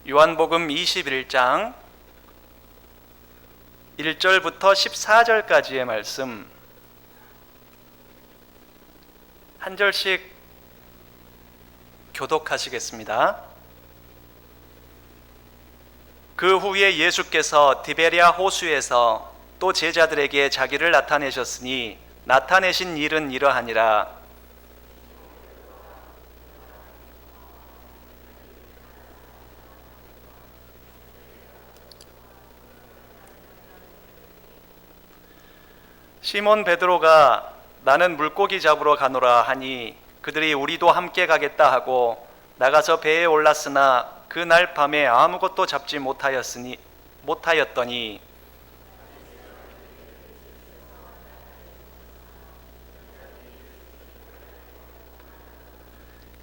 요한복음 21장 1절부터 14절까지의 말씀 한 절씩 교독하시겠습니다. 그 후에 예수께서 디베랴 호수에서 또 제자들에게 자기를 나타내셨으니 나타내신 일은 이러하니라. 시몬 베드로가 나는 물고기 잡으러 가노라 하니 그들이 우리도 함께 가겠다 하고 나가서 배에 올랐으나 그날 밤에 아무것도 잡지 못하였더니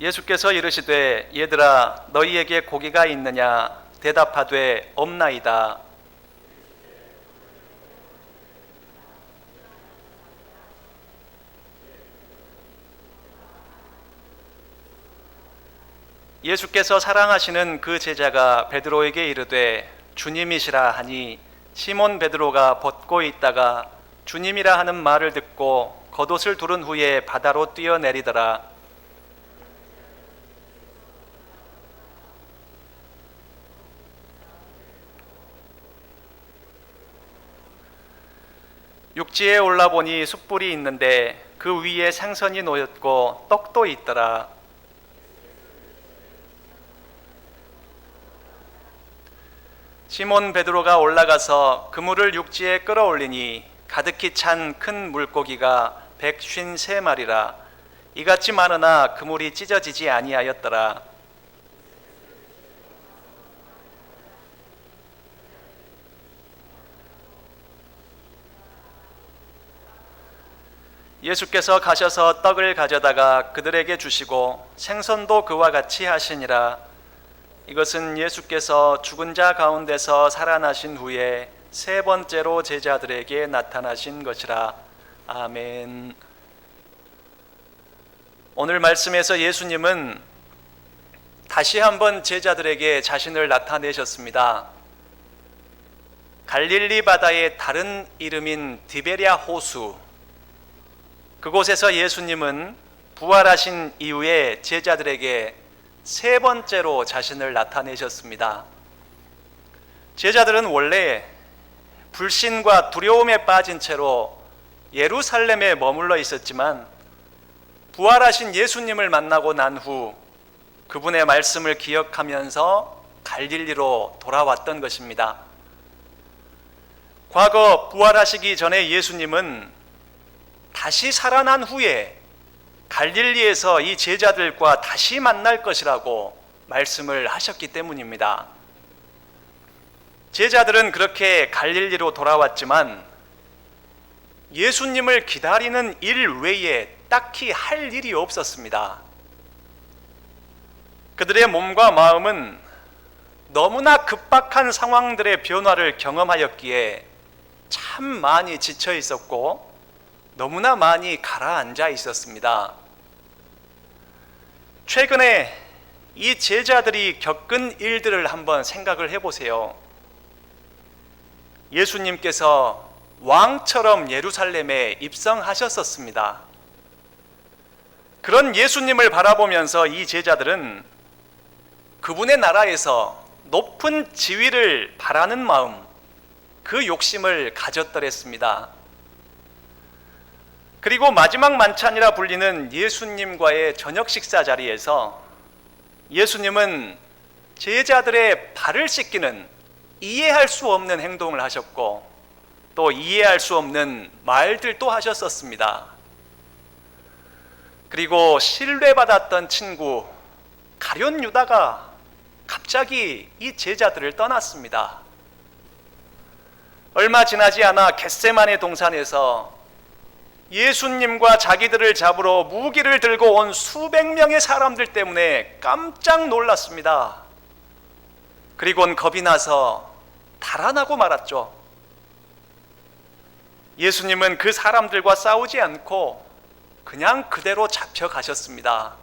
예수께서 이르시되 얘들아 너희에게 고기가 있느냐 대답하되 없나이다. 예수께서 사랑하시는 그 제자가 베드로에게 이르되 주님이시라 하니 시몬 베드로가 벗고 있다가 주님이라 하는 말을 듣고 겉옷을 두른 후에 바다로 뛰어내리더라. 육지에 올라보니 숯불이 있는데 그 위에 생선이 놓였고 떡도 있더라. 시몬 베드로가 올라가서 그물을 육지에 끌어올리니 가득히 찬 큰 물고기가 153마리라. 이같이 많으나 그물이 찢어지지 아니하였더라. 예수께서 가셔서 떡을 가져다가 그들에게 주시고 생선도 그와 같이 하시니라. 이것은 예수께서 죽은 자 가운데서 살아나신 후에 세 번째로 제자들에게 나타나신 것이라. 아멘. 오늘 말씀에서 예수님은 다시 한번 제자들에게 자신을 나타내셨습니다. 갈릴리 바다의 다른 이름인 디베랴 호수, 그곳에서 예수님은 부활하신 이후에 제자들에게 세 번째로 자신을 나타내셨습니다. 제자들은 원래 불신과 두려움에 빠진 채로 예루살렘에 머물러 있었지만 부활하신 예수님을 만나고 난 후 그분의 말씀을 기억하면서 갈릴리로 돌아왔던 것입니다. 과거 부활하시기 전에 예수님은 다시 살아난 후에 갈릴리에서 이 제자들과 다시 만날 것이라고 말씀을 하셨기 때문입니다. 제자들은 그렇게 갈릴리로 돌아왔지만 예수님을 기다리는 일 외에 딱히 할 일이 없었습니다. 그들의 몸과 마음은 너무나 급박한 상황들의 변화를 경험하였기에 참 많이 지쳐 있었고 너무나 많이 가라앉아 있었습니다. 최근에 이 제자들이 겪은 일들을 한번 생각을 해보세요. 예수님께서 왕처럼 예루살렘에 입성하셨었습니다. 그런 예수님을 바라보면서 이 제자들은 그분의 나라에서 높은 지위를 바라는 마음, 그 욕심을 가졌더랬습니다. 그리고 마지막 만찬이라 불리는 예수님과의 저녁 식사 자리에서 예수님은 제자들의 발을 씻기는 이해할 수 없는 행동을 하셨고 또 이해할 수 없는 말들도 하셨었습니다. 그리고 신뢰받았던 친구 가룟 유다가 갑자기 이 제자들을 떠났습니다. 얼마 지나지 않아 겟세마네 동산에서 예수님과 자기들을 잡으러 무기를 들고 온 수백 명의 사람들 때문에 깜짝 놀랐습니다. 그리고는 겁이 나서 달아나고 말았죠. 예수님은 그 사람들과 싸우지 않고 그냥 그대로 잡혀가셨습니다.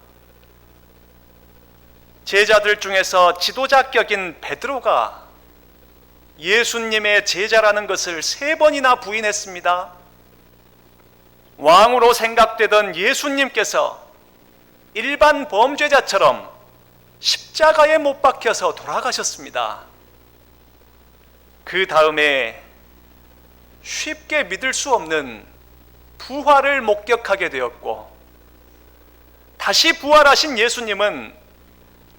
제자들 중에서 지도자격인 베드로가 예수님의 제자라는 것을 3번이나 부인했습니다. 왕으로 생각되던 예수님께서 일반 범죄자처럼 십자가에 못 박혀서 돌아가셨습니다. 그 다음에 쉽게 믿을 수 없는 부활을 목격하게 되었고, 다시 부활하신 예수님은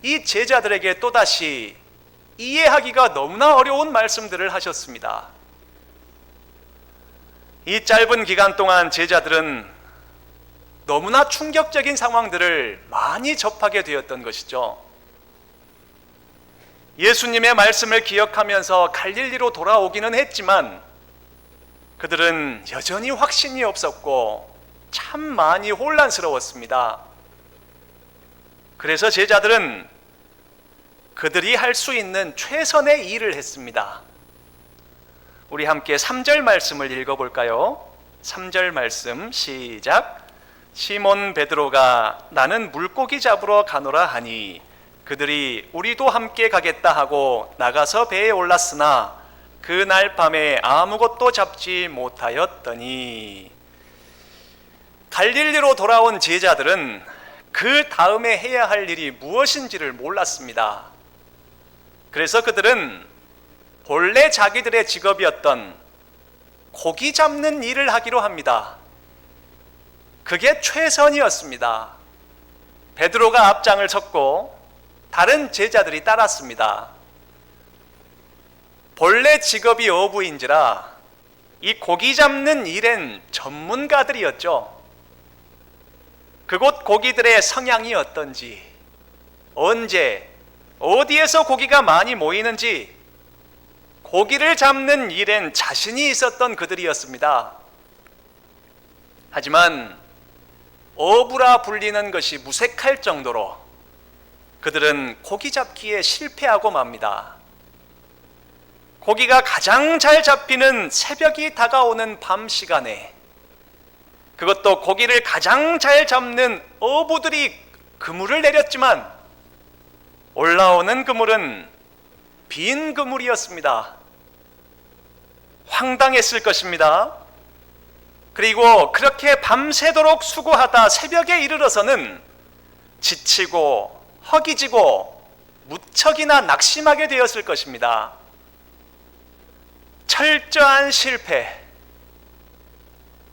이 제자들에게 또다시 이해하기가 너무나 어려운 말씀들을 하셨습니다. 이 짧은 기간 동안 제자들은 너무나 충격적인 상황들을 많이 접하게 되었던 것이죠. 예수님의 말씀을 기억하면서 갈릴리로 돌아오기는 했지만 그들은 여전히 확신이 없었고 참 많이 혼란스러웠습니다. 그래서 제자들은 그들이 할 수 있는 최선의 일을 했습니다. 우리 함께 3절 말씀을 읽어볼까요? 3절 말씀 시작. 시몬 베드로가 나는 물고기 잡으러 가노라 하니 그들이 우리도 함께 가겠다 하고 나가서 배에 올랐으나 그날 밤에 아무것도 잡지 못하였더니. 갈릴리로 돌아온 제자들은 그 다음에 해야 할 일이 무엇인지를 몰랐습니다. 그래서 그들은 본래 자기들의 직업이었던 고기 잡는 일을 하기로 합니다. 그게 최선이었습니다. 베드로가 앞장을 섰고 다른 제자들이 따랐습니다. 본래 직업이 어부인지라 이 고기 잡는 일엔 전문가들이었죠. 그곳 고기들의 성향이 어떤지, 언제, 어디에서 고기가 많이 모이는지 고기를 잡는 일엔 자신이 있었던 그들이었습니다. 하지만 어부라 불리는 것이 무색할 정도로 그들은 고기 잡기에 실패하고 맙니다. 고기가 가장 잘 잡히는 새벽이 다가오는 밤 시간에, 그것도 고기를 가장 잘 잡는 어부들이 그물을 내렸지만 올라오는 그물은 빈 그물이었습니다. 황당했을 것입니다. 그리고 그렇게 밤새도록 수고하다 새벽에 이르러서는 지치고 허기지고 무척이나 낙심하게 되었을 것입니다. 철저한 실패.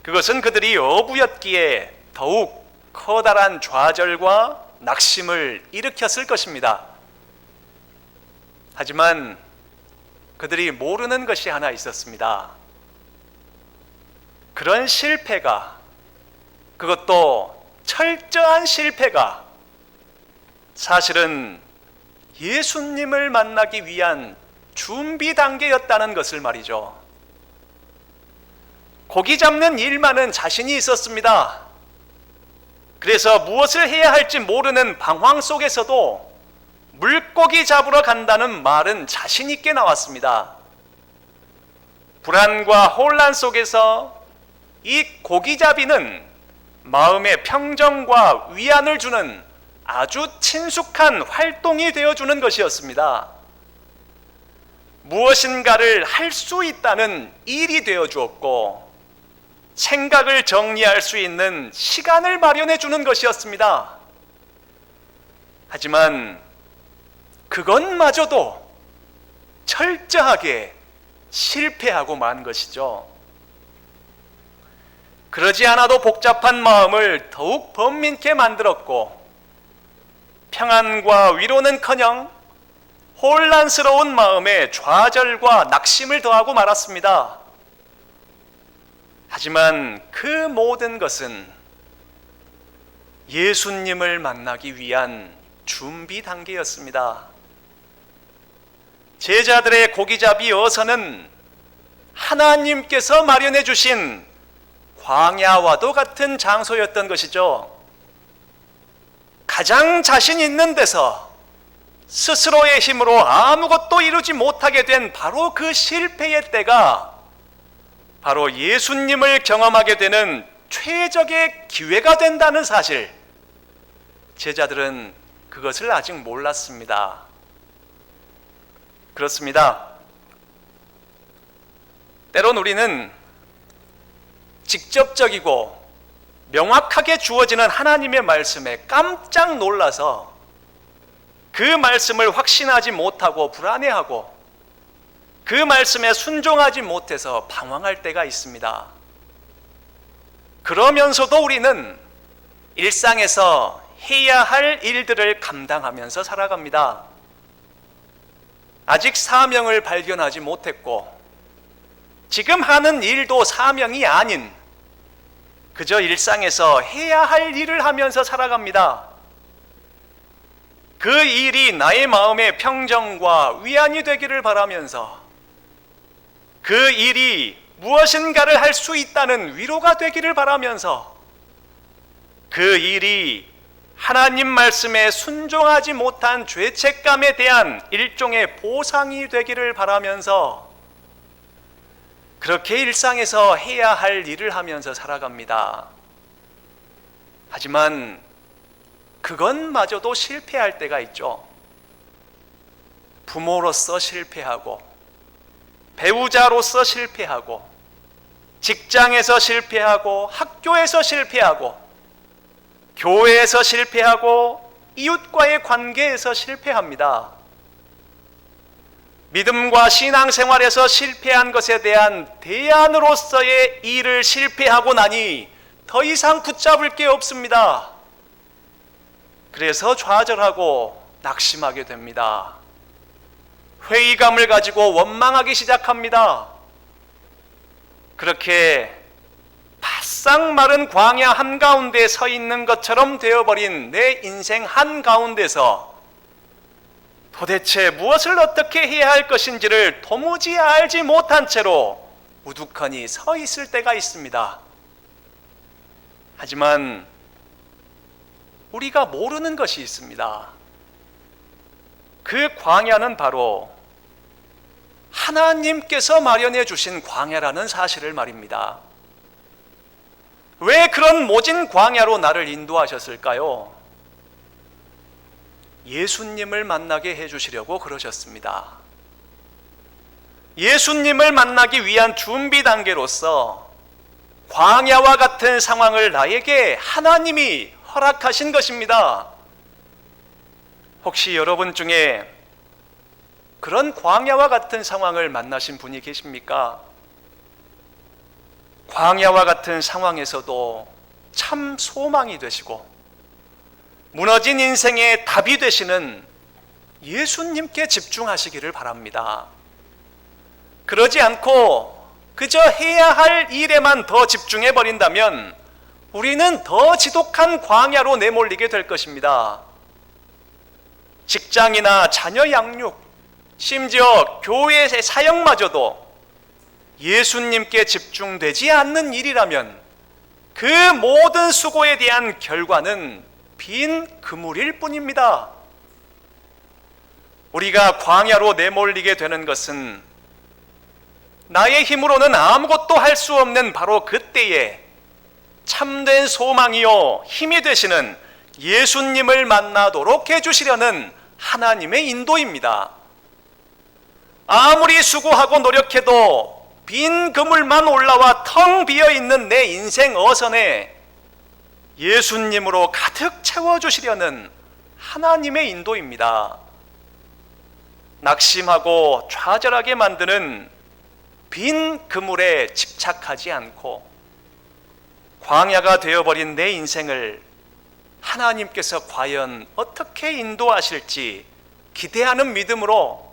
그것은 그들이 어부였기에 더욱 커다란 좌절과 낙심을 일으켰을 것입니다. 하지만 그들이 모르는 것이 하나 있었습니다. 그런 실패가, 그것도 철저한 실패가 사실은 예수님을 만나기 위한 준비 단계였다는 것을 말이죠. 고기 잡는 일만은 자신이 있었습니다. 그래서 무엇을 해야 할지 모르는 방황 속에서도 물고기 잡으러 간다는 말은 자신 있게 나왔습니다. 불안과 혼란 속에서 이 고기잡이는 마음의 평정과 위안을 주는 아주 친숙한 활동이 되어주는 것이었습니다. 무엇인가를 할 수 있다는 일이 되어주었고 생각을 정리할 수 있는 시간을 마련해 주는 것이었습니다. 하지만 그것마저도 철저하게 실패하고 만 것이죠. 그러지 않아도 복잡한 마음을 더욱 번민케 만들었고 평안과 위로는커녕 혼란스러운 마음에 좌절과 낙심을 더하고 말았습니다. 하지만 그 모든 것은 예수님을 만나기 위한 준비 단계였습니다. 제자들의 고기잡이 어선은 하나님께서 마련해 주신 광야와도 같은 장소였던 것이죠. 가장 자신 있는 데서 스스로의 힘으로 아무것도 이루지 못하게 된 바로 그 실패의 때가 바로 예수님을 경험하게 되는 최적의 기회가 된다는 사실, 제자들은 그것을 아직 몰랐습니다. 그렇습니다. 때론 우리는 직접적이고 명확하게 주어지는 하나님의 말씀에 깜짝 놀라서 그 말씀을 확신하지 못하고 불안해하고 그 말씀에 순종하지 못해서 방황할 때가 있습니다. 그러면서도 우리는 일상에서 해야 할 일들을 감당하면서 살아갑니다. 아직 사명을 발견하지 못했고 지금 하는 일도 사명이 아닌 그저 일상에서 해야 할 일을 하면서 살아갑니다. 그 일이 나의 마음의 평정과 위안이 되기를 바라면서 그 일이 무엇인가를 할 수 있다는 위로가 되기를 바라면서 그 일이 하나님 말씀에 순종하지 못한 죄책감에 대한 일종의 보상이 되기를 바라면서 그렇게 일상에서 해야 할 일을 하면서 살아갑니다. 하지만 그것마저도 실패할 때가 있죠. 부모로서 실패하고 배우자로서 실패하고 직장에서 실패하고 학교에서 실패하고 교회에서 실패하고 이웃과의 관계에서 실패합니다. 믿음과 신앙생활에서 실패한 것에 대한 대안으로서의 일을 실패하고 나니 더 이상 붙잡을 게 없습니다. 그래서 좌절하고 낙심하게 됩니다. 회의감을 가지고 원망하기 시작합니다. 그렇게 바싹 마른 광야 한가운데 서 있는 것처럼 되어버린 내 인생 한가운데서 도대체 무엇을 어떻게 해야 할 것인지를 도무지 알지 못한 채로 우두커니 서 있을 때가 있습니다. 하지만 우리가 모르는 것이 있습니다. 그 광야는 바로 하나님께서 마련해 주신 광야라는 사실을 말입니다. 왜 그런 모진 광야로 나를 인도하셨을까요? 예수님을 만나게 해주시려고 그러셨습니다. 예수님을 만나기 위한 준비 단계로서 광야와 같은 상황을 나에게 하나님이 허락하신 것입니다. 혹시 여러분 중에 그런 광야와 같은 상황을 만나신 분이 계십니까? 광야와 같은 상황에서도 참 소망이 되시고 무너진 인생의 답이 되시는 예수님께 집중하시기를 바랍니다. 그러지 않고 그저 해야 할 일에만 더 집중해 버린다면 우리는 더 지독한 광야로 내몰리게 될 것입니다. 직장이나 자녀 양육, 심지어 교회의 사역마저도 예수님께 집중되지 않는 일이라면 그 모든 수고에 대한 결과는 빈 그물일 뿐입니다. 우리가 광야로 내몰리게 되는 것은 나의 힘으로는 아무것도 할 수 없는 바로 그때에 참된 소망이요 힘이 되시는 예수님을 만나도록 해주시려는 하나님의 인도입니다. 아무리 수고하고 노력해도 빈 그물만 올라와 텅 비어있는 내 인생 어선에 예수님으로 가득 채워주시려는 하나님의 인도입니다. 낙심하고 좌절하게 만드는 빈 그물에 집착하지 않고 광야가 되어버린 내 인생을 하나님께서 과연 어떻게 인도하실지 기대하는 믿음으로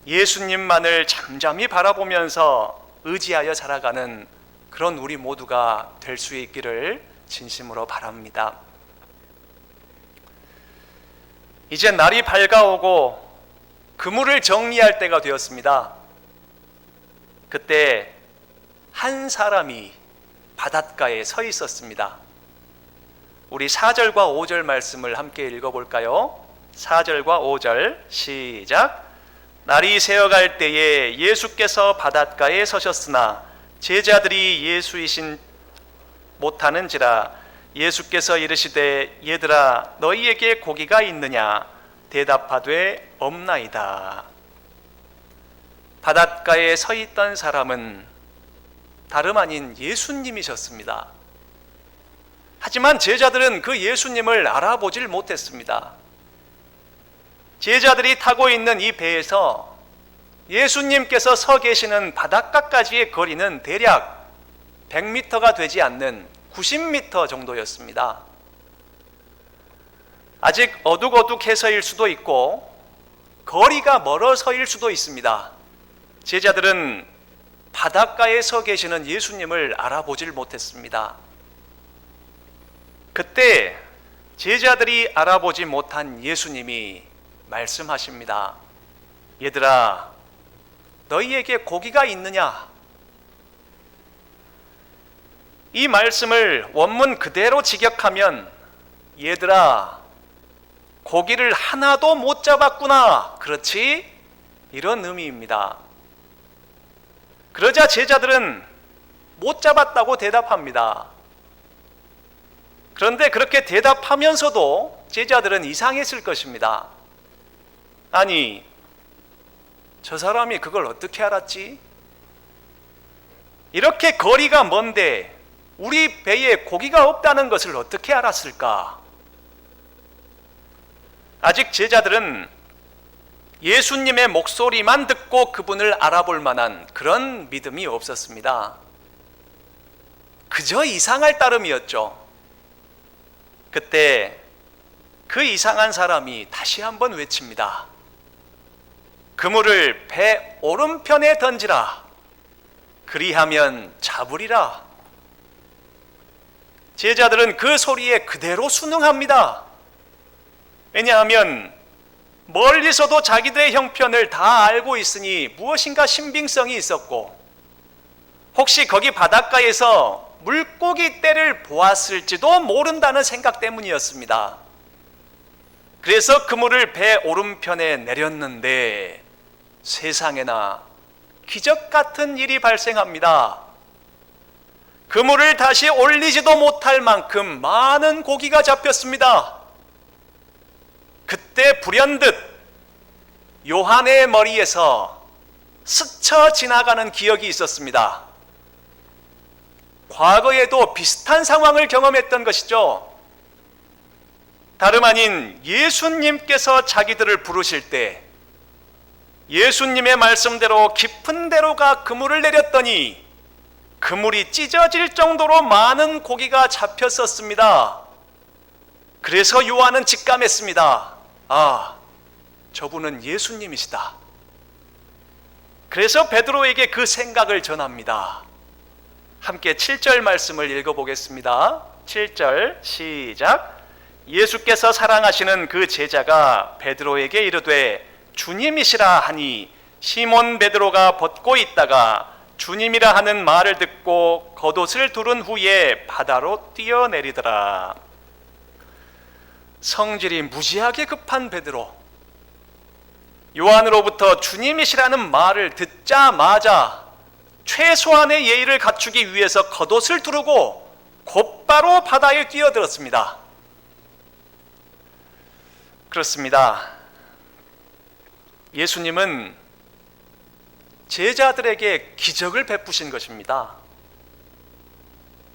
예수님만을 잠잠히 바라보면서 의지하여 살아가는 그런 우리 모두가 될 수 있기를 진심으로 바랍니다. 이제 날이 밝아오고 그물을 정리할 때가 되었습니다. 그때 한 사람이 바닷가에 서 있었습니다. 우리 4절과 5절 말씀을 함께 읽어볼까요? 4절과 5절 시작. 날이 새어갈 때에 예수께서 바닷가에 서셨으나 제자들이 예수이신 못하는지라 예수께서 이르시되 얘들아 너희에게 고기가 있느냐 대답하되 없나이다. 바닷가에 서 있던 사람은 다름 아닌 예수님이셨습니다. 하지만 제자들은 그 예수님을 알아보질 못했습니다. 제자들이 타고 있는 이 배에서 예수님께서 서 계시는 바닷가까지의 거리는 대략 100m가 되지 않는 90m 정도였습니다. 아직 어둑어둑해서일 수도 있고 거리가 멀어서일 수도 있습니다. 제자들은 바닷가에 서 계시는 예수님을 알아보질 못했습니다. 그때 제자들이 알아보지 못한 예수님이 말씀하십니다. 얘들아, 너희에게 고기가 있느냐? 이 말씀을 원문 그대로 직역하면 얘들아, 고기를 하나도 못 잡았구나. 그렇지? 이런 의미입니다. 그러자 제자들은 못 잡았다고 대답합니다. 그런데 그렇게 대답하면서도 제자들은 이상했을 것입니다. 아니, 저 사람이 그걸 어떻게 알았지? 이렇게 거리가 먼데 우리 배에 고기가 없다는 것을 어떻게 알았을까? 아직 제자들은 예수님의 목소리만 듣고 그분을 알아볼 만한 그런 믿음이 없었습니다. 그저 이상할 따름이었죠. 그때 그 이상한 사람이 다시 한번 외칩니다. 그물을 배 오른편에 던지라. 그리하면 잡으리라. 제자들은 그 소리에 그대로 순응합니다. 왜냐하면 멀리서도 자기들의 형편을 다 알고 있으니 무엇인가 신빙성이 있었고, 혹시 거기 바닷가에서 물고기 떼를 보았을지도 모른다는 생각 때문이었습니다. 그래서 그물을 배 오른편에 내렸는데 세상에나 기적 같은 일이 발생합니다. 그물을 다시 올리지도 못할 만큼 많은 고기가 잡혔습니다. 그때 불현듯 요한의 머리에서 스쳐 지나가는 기억이 있었습니다. 과거에도 비슷한 상황을 경험했던 것이죠. 다름 아닌 예수님께서 자기들을 부르실 때 예수님의 말씀대로 깊은 데로가 그물을 내렸더니 그물이 찢어질 정도로 많은 고기가 잡혔었습니다. 그래서 요한은 직감했습니다. 아, 저분은 예수님이시다. 그래서 베드로에게 그 생각을 전합니다. 함께 7절 말씀을 읽어보겠습니다. 7절 시작. 예수께서 사랑하시는 그 제자가 베드로에게 이르되 주님이시라 하니 시몬 베드로가 벗고 있다가 주님이라 하는 말을 듣고 겉옷을 두른 후에 바다로 뛰어내리더라. 성질이 무지하게 급한 베드로, 요한으로부터 주님이시라는 말을 듣자마자 최소한의 예의를 갖추기 위해서 겉옷을 두르고 곧바로 바다에 뛰어들었습니다. 그렇습니다. 예수님은 제자들에게 기적을 베푸신 것입니다.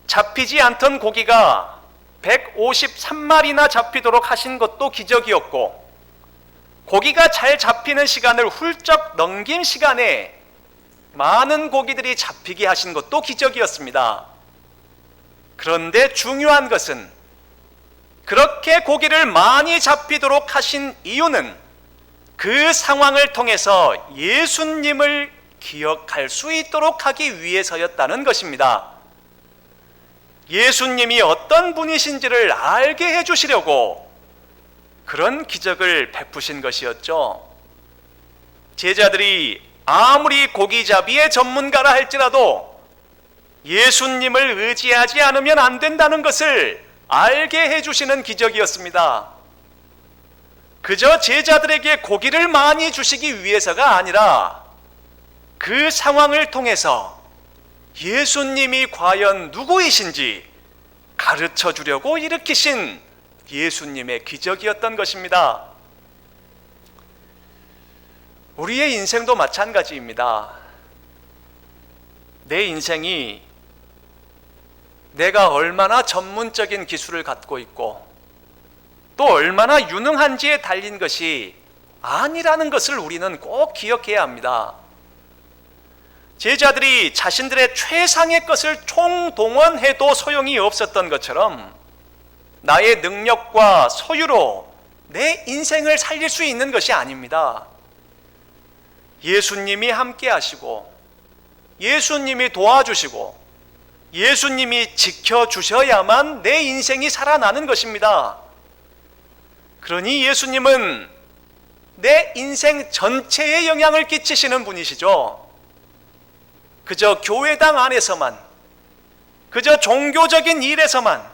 잡히지 않던 고기가 153마리나 잡히도록 하신 것도 기적이었고, 고기가 잘 잡히는 시간을 훌쩍 넘긴 시간에 많은 고기들이 잡히게 하신 것도 기적이었습니다. 그런데 중요한 것은 그렇게 고기를 많이 잡히도록 하신 이유는 그 상황을 통해서 예수님을 기억할 수 있도록 하기 위해서였다는 것입니다. 예수님이 어떤 분이신지를 알게 해주시려고 그런 기적을 베푸신 것이었죠. 제자들이 아무리 고기잡이의 전문가라 할지라도 예수님을 의지하지 않으면 안 된다는 것을 알게 해주시는 기적이었습니다. 그저 제자들에게 고기를 많이 주시기 위해서가 아니라 그 상황을 통해서 예수님이 과연 누구이신지, 가르쳐 주려고 일으키신 예수님의 기적이었던 것입니다. 우리의 인생도 마찬가지입니다. 내 인생이 내가 얼마나 전문적인 기술을 갖고 있고 또 얼마나 유능한지에 달린 것이 아니라는 것을 우리는 꼭 기억해야 합니다. 제자들이 자신들의 최상의 것을 총동원해도 소용이 없었던 것처럼 나의 능력과 소유로 내 인생을 살릴 수 있는 것이 아닙니다. 예수님이 함께 하시고 예수님이 도와주시고 예수님이 지켜주셔야만 내 인생이 살아나는 것입니다. 그러니 예수님은 내 인생 전체에 영향을 끼치시는 분이시죠. 그저 교회당 안에서만, 그저 종교적인 일에서만,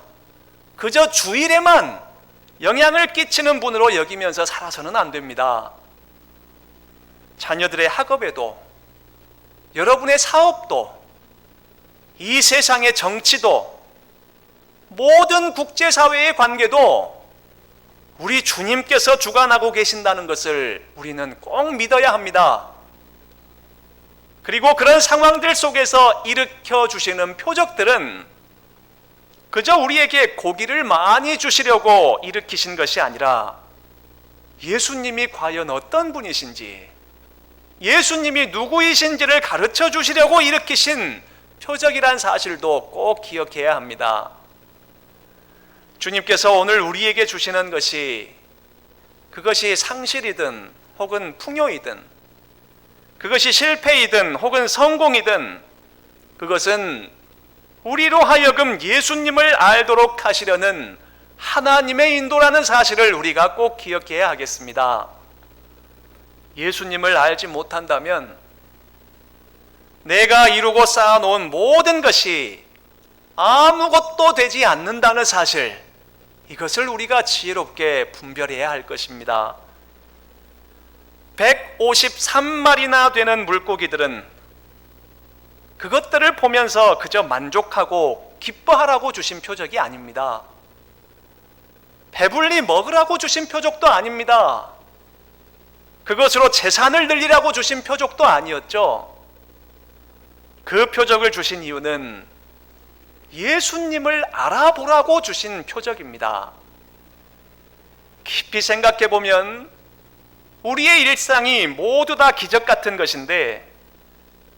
그저 주일에만 영향을 끼치는 분으로 여기면서 살아서는 안 됩니다. 자녀들의 학업에도, 여러분의 사업도, 이 세상의 정치도, 모든 국제사회의 관계도 우리 주님께서 주관하고 계신다는 것을 우리는 꼭 믿어야 합니다. 그리고 그런 상황들 속에서 일으켜 주시는 표적들은 그저 우리에게 고기를 많이 주시려고 일으키신 것이 아니라 예수님이 과연 어떤 분이신지, 예수님이 누구이신지를 가르쳐 주시려고 일으키신 표적이란 사실도 꼭 기억해야 합니다. 주님께서 오늘 우리에게 주시는 것이 그것이 상실이든 혹은 풍요이든 그것이 실패이든 혹은 성공이든 그것은 우리로 하여금 예수님을 알도록 하시려는 하나님의 인도라는 사실을 우리가 꼭 기억해야 하겠습니다. 예수님을 알지 못한다면 내가 이루고 쌓아놓은 모든 것이 아무것도 되지 않는다는 사실, 이것을 우리가 지혜롭게 분별해야 할 것입니다. 153마리나 되는 물고기들은 그것들을 보면서 그저 만족하고 기뻐하라고 주신 표적이 아닙니다. 배불리 먹으라고 주신 표적도 아닙니다. 그것으로 재산을 늘리라고 주신 표적도 아니었죠. 그 표적을 주신 이유는 예수님을 알아보라고 주신 표적입니다. 깊이 생각해 보면 우리의 일상이 모두 다 기적 같은 것인데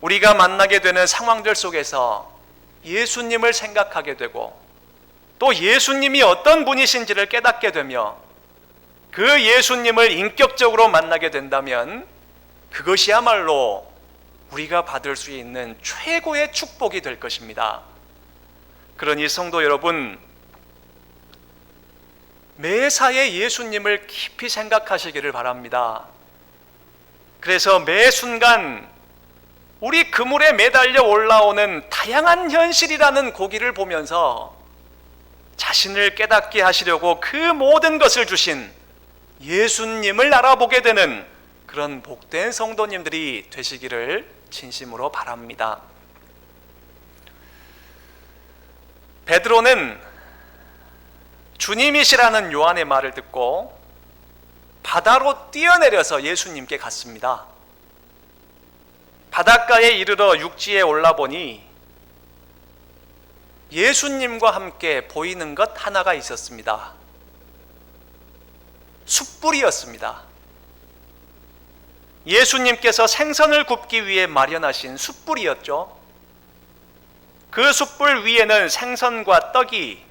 우리가 만나게 되는 상황들 속에서 예수님을 생각하게 되고 또 예수님이 어떤 분이신지를 깨닫게 되며 그 예수님을 인격적으로 만나게 된다면 그것이야말로 우리가 받을 수 있는 최고의 축복이 될 것입니다. 그러니 성도 여러분, 매사에 예수님을 깊이 생각하시기를 바랍니다. 그래서 매 순간 우리 그물에 매달려 올라오는 다양한 현실이라는 고기를 보면서 자신을 깨닫게 하시려고 그 모든 것을 주신 예수님을 알아보게 되는 그런 복된 성도님들이 되시기를 진심으로 바랍니다. 베드로는 주님이시라는 요한의 말을 듣고 바다로 뛰어내려서 예수님께 갔습니다. 바닷가에 이르러 육지에 올라보니 예수님과 함께 보이는 것 하나가 있었습니다. 숯불이었습니다. 예수님께서 생선을 굽기 위해 마련하신 숯불이었죠. 그 숯불 위에는 생선과 떡이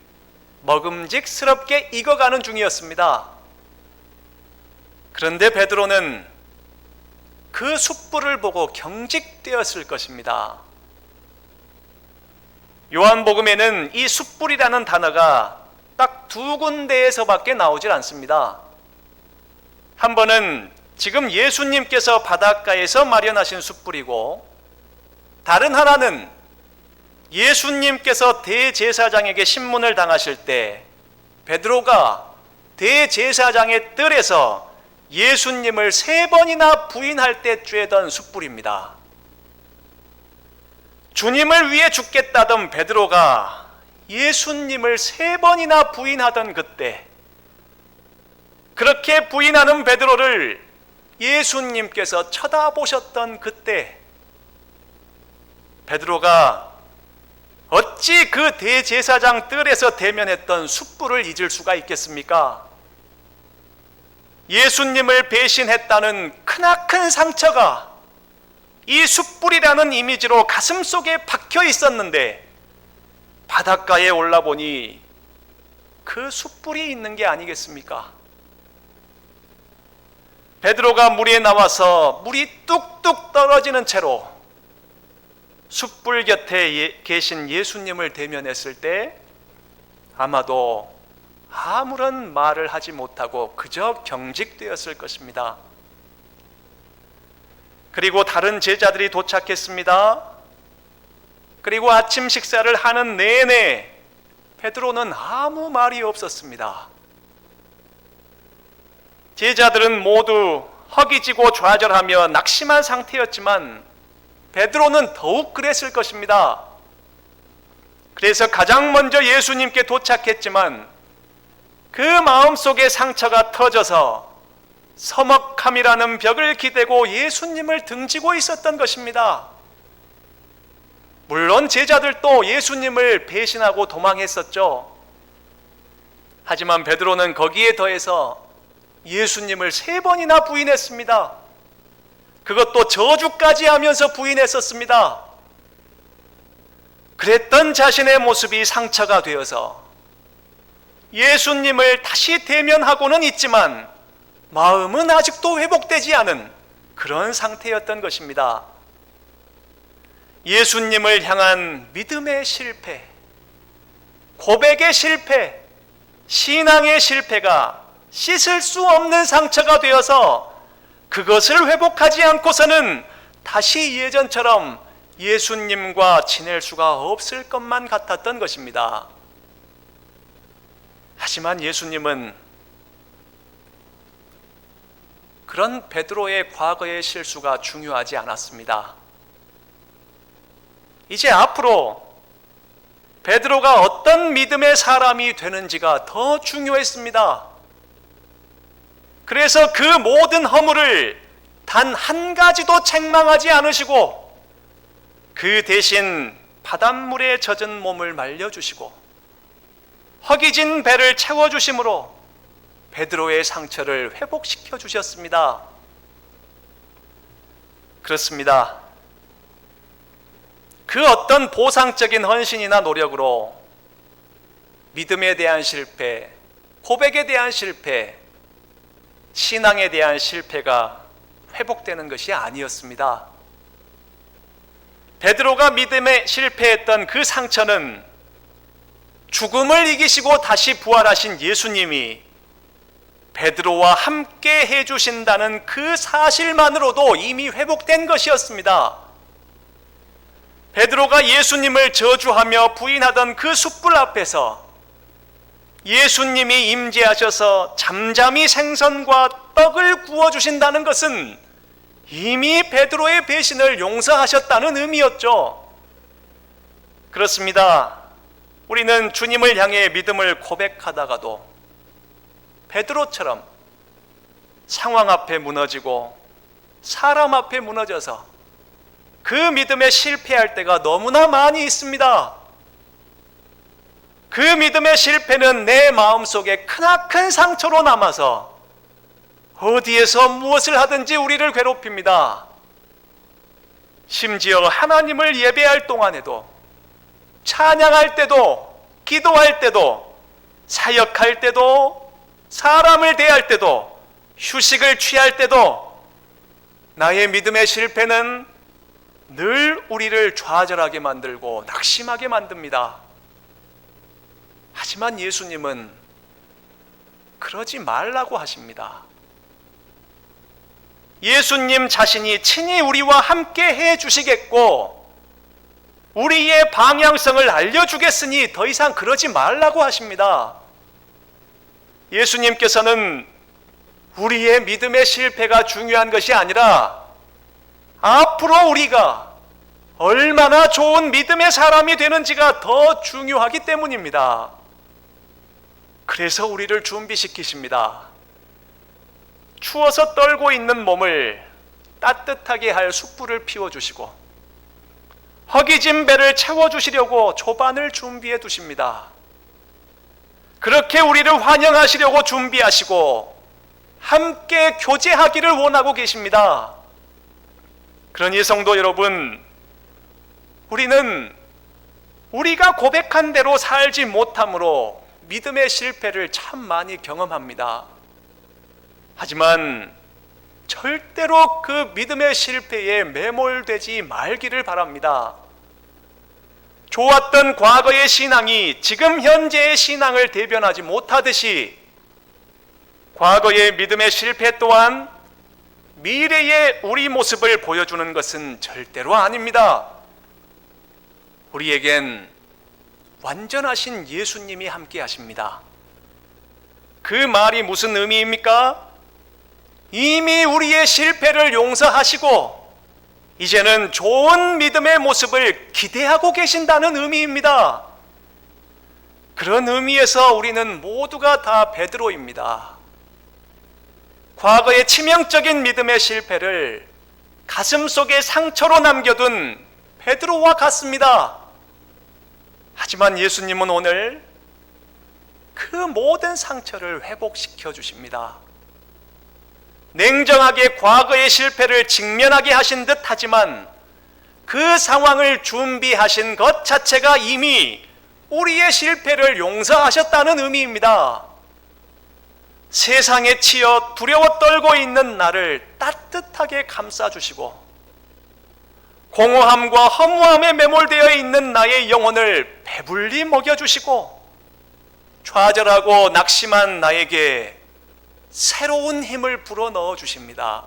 먹음직스럽게 익어가는 중이었습니다. 그런데 베드로는 그 숯불을 보고 경직되었을 것입니다. 요한복음에는 이 숯불이라는 단어가 딱 두 군데에서밖에 나오질 않습니다. 한 번은 지금 예수님께서 바닷가에서 마련하신 숯불이고, 다른 하나는 예수님께서 대제사장에게 신문을 당하실 때 베드로가 대제사장의 뜰에서 예수님을 3번이나 부인할 때 쬐던 숯불입니다. 주님을 위해 죽겠다던 베드로가 예수님을 3번이나 부인하던 그때, 그렇게 부인하는 베드로를 예수님께서 쳐다보셨던 그때, 베드로가 어찌 그 대제사장 뜰에서 대면했던 숯불을 잊을 수가 있겠습니까? 예수님을 배신했다는 크나큰 상처가 이 숯불이라는 이미지로 가슴속에 박혀 있었는데, 바닷가에 올라보니 그 숯불이 있는 게 아니겠습니까? 베드로가 물에 나와서 물이 뚝뚝 떨어지는 채로 숯불 곁에 계신 예수님을 대면했을 때 아마도 아무런 말을 하지 못하고 그저 경직되었을 것입니다. 그리고 다른 제자들이 도착했습니다. 그리고 아침 식사를 하는 내내 베드로는 아무 말이 없었습니다. 제자들은 모두 허기지고 좌절하며 낙심한 상태였지만 베드로는 더욱 그랬을 것입니다. 그래서 가장 먼저 예수님께 도착했지만 그 마음속의 상처가 터져서 서먹함이라는 벽을 기대고 예수님을 등지고 있었던 것입니다. 물론 제자들도 예수님을 배신하고 도망했었죠. 하지만 베드로는 거기에 더해서 예수님을 3번이나 부인했습니다. 그것도 저주까지 하면서 부인했었습니다. 그랬던 자신의 모습이 상처가 되어서 예수님을 다시 대면하고는 있지만 마음은 아직도 회복되지 않은 그런 상태였던 것입니다. 예수님을 향한 믿음의 실패, 고백의 실패, 신앙의 실패가 씻을 수 없는 상처가 되어서 그것을 회복하지 않고서는 다시 예전처럼 예수님과 지낼 수가 없을 것만 같았던 것입니다. 하지만 예수님은 그런 베드로의 과거의 실수가 중요하지 않았습니다. 이제 앞으로 베드로가 어떤 믿음의 사람이 되는지가 더 중요했습니다. 그래서 그 모든 허물을 단 한 가지도 책망하지 않으시고 그 대신 바닷물에 젖은 몸을 말려주시고 허기진 배를 채워주심으로 베드로의 상처를 회복시켜 주셨습니다. 그렇습니다. 그 어떤 보상적인 헌신이나 노력으로 믿음에 대한 실패, 고백에 대한 실패, 신앙에 대한 실패가 회복되는 것이 아니었습니다. 베드로가 믿음에 실패했던 그 상처는 죽음을 이기시고 다시 부활하신 예수님이 베드로와 함께 해주신다는 그 사실만으로도 이미 회복된 것이었습니다. 베드로가 예수님을 저주하며 부인하던 그 숯불 앞에서 예수님이 임재하셔서 잠잠히 생선과 떡을 구워주신다는 것은 이미 베드로의 배신을 용서하셨다는 의미였죠. 그렇습니다. 우리는 주님을 향해 믿음을 고백하다가도 베드로처럼 상황 앞에 무너지고 사람 앞에 무너져서 그 믿음에 실패할 때가 너무나 많이 있습니다. 그 믿음의 실패는 내 마음속에 크나큰 상처로 남아서 어디에서 무엇을 하든지 우리를 괴롭힙니다. 심지어 하나님을 예배할 동안에도, 찬양할 때도, 기도할 때도, 사역할 때도, 사람을 대할 때도, 휴식을 취할 때도 나의 믿음의 실패는 늘 우리를 좌절하게 만들고 낙심하게 만듭니다. 하지만 예수님은 그러지 말라고 하십니다. 예수님 자신이 친히 우리와 함께 해 주시겠고 우리의 방향성을 알려주겠으니 더 이상 그러지 말라고 하십니다. 예수님께서는 우리의 믿음의 실패가 중요한 것이 아니라 앞으로 우리가 얼마나 좋은 믿음의 사람이 되는지가 더 중요하기 때문입니다. 그래서 우리를 준비시키십니다. 추워서 떨고 있는 몸을 따뜻하게 할 숯불을 피워주시고 허기진 배를 채워주시려고 조반을 준비해 두십니다. 그렇게 우리를 환영하시려고 준비하시고 함께 교제하기를 원하고 계십니다. 그러니 성도 여러분, 우리는 우리가 고백한 대로 살지 못함으로 믿음의 실패를 참 많이 경험합니다. 하지만 절대로 그 믿음의 실패에 매몰되지 말기를 바랍니다. 좋았던 과거의 신앙이 지금 현재의 신앙을 대변하지 못하듯이 과거의 믿음의 실패 또한 미래의 우리 모습을 보여주는 것은 절대로 아닙니다. 우리에겐 완전하신 예수님이 함께 하십니다. 그 말이 무슨 의미입니까? 이미 우리의 실패를 용서하시고 이제는 좋은 믿음의 모습을 기대하고 계신다는 의미입니다. 그런 의미에서 우리는 모두가 다 베드로입니다. 과거의 치명적인 믿음의 실패를 가슴속에 상처로 남겨둔 베드로와 같습니다. 하지만 예수님은 오늘 그 모든 상처를 회복시켜 주십니다. 냉정하게 과거의 실패를 직면하게 하신 듯 하지만 그 상황을 준비하신 것 자체가 이미 우리의 실패를 용서하셨다는 의미입니다. 세상에 치여 두려워 떨고 있는 나를 따뜻하게 감싸주시고 공허함과 허무함에 매몰되어 있는 나의 영혼을 배불리 먹여주시고 좌절하고 낙심한 나에게 새로운 힘을 불어넣어 주십니다.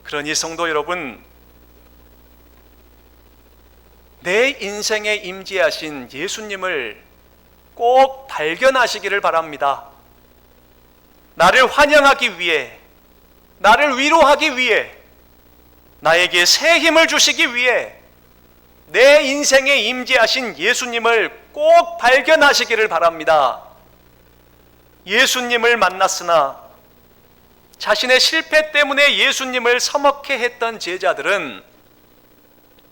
그러니 성도 여러분, 내 인생에 임재하신 예수님을 꼭 발견하시기를 바랍니다. 나를 환영하기 위해, 나를 위로하기 위해, 나에게 새 힘을 주시기 위해 내 인생에 임재하신 예수님을 꼭 발견하시기를 바랍니다. 예수님을 만났으나 자신의 실패 때문에 예수님을 서먹해 했던 제자들은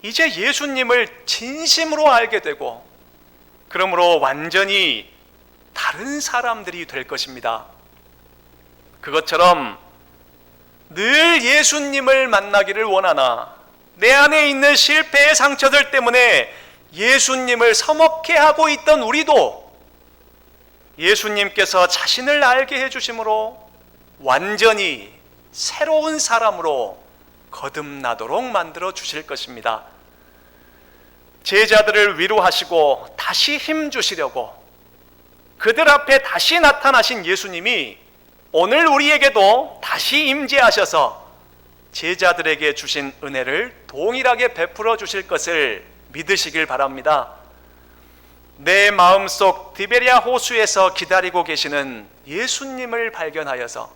이제 예수님을 진심으로 알게 되고 그러므로 완전히 다른 사람들이 될 것입니다. 그것처럼 늘 예수님을 만나기를 원하나 내 안에 있는 실패의 상처들 때문에 예수님을 서먹해 하고 있던 우리도 예수님께서 자신을 알게 해주심으로 완전히 새로운 사람으로 거듭나도록 만들어 주실 것입니다. 제자들을 위로하시고 다시 힘 주시려고 그들 앞에 다시 나타나신 예수님이 오늘 우리에게도 다시 임재하셔서 제자들에게 주신 은혜를 동일하게 베풀어 주실 것을 믿으시길 바랍니다. 내 마음속 디베랴 호수에서 기다리고 계시는 예수님을 발견하여서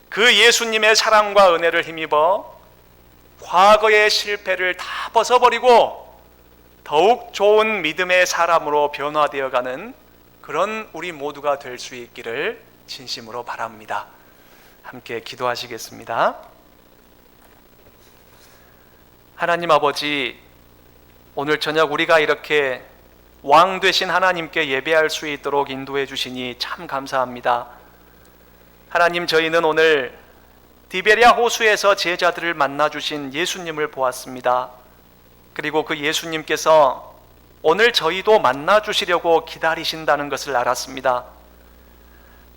그 예수님의 사랑과 은혜를 힘입어 과거의 실패를 다 벗어버리고 더욱 좋은 믿음의 사람으로 변화되어가는 그런 우리 모두가 될 수 있기를 진심으로 바랍니다. 함께 기도하시겠습니다. 하나님 아버지, 오늘 저녁 우리가 이렇게 왕 되신 하나님께 예배할 수 있도록 인도해 주시니 참 감사합니다. 하나님, 저희는 오늘 디베랴 호수에서 제자들을 만나 주신 예수님을 보았습니다. 그리고 그 예수님께서 오늘 저희도 만나 주시려고 기다리신다는 것을 알았습니다.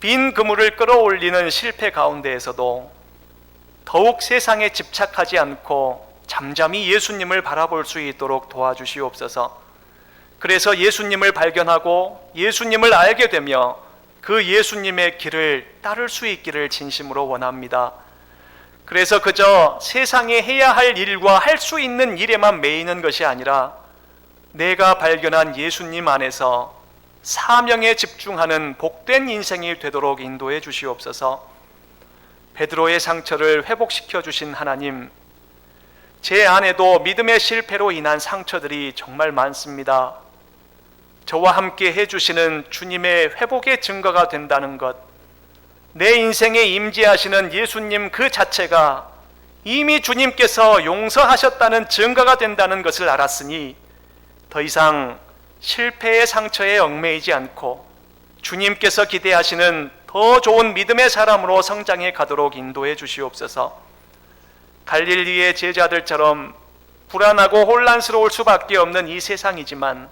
빈 그물을 끌어올리는 실패 가운데에서도 더욱 세상에 집착하지 않고 잠잠히 예수님을 바라볼 수 있도록 도와주시옵소서. 그래서 예수님을 발견하고 예수님을 알게 되며 그 예수님의 길을 따를 수 있기를 진심으로 원합니다. 그래서 그저 세상에 해야 할 일과 할 수 있는 일에만 매이는 것이 아니라 내가 발견한 예수님 안에서 사명에 집중하는 복된 인생이 되도록 인도해 주시옵소서. 베드로의 상처를 회복시켜 주신 하나님, 제 안에도 믿음의 실패로 인한 상처들이 정말 많습니다. 저와 함께 해주시는 주님의 회복의 증거가 된다는 것, 내 인생에 임재하시는 예수님 그 자체가 이미 주님께서 용서하셨다는 증거가 된다는 것을 알았으니 더 이상 실패의 상처에 얽매이지 않고 주님께서 기대하시는 더 좋은 믿음의 사람으로 성장해 가도록 인도해 주시옵소서. 갈릴리의 제자들처럼 불안하고 혼란스러울 수밖에 없는 이 세상이지만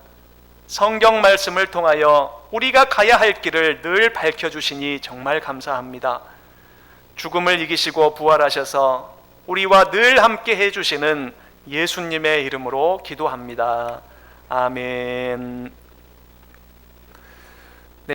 성경 말씀을 통하여 우리가 가야 할 길을 늘 밝혀주시니 정말 감사합니다. 죽음을 이기시고 부활하셔서 우리와 늘 함께 해주시는 예수님의 이름으로 기도합니다. 아멘.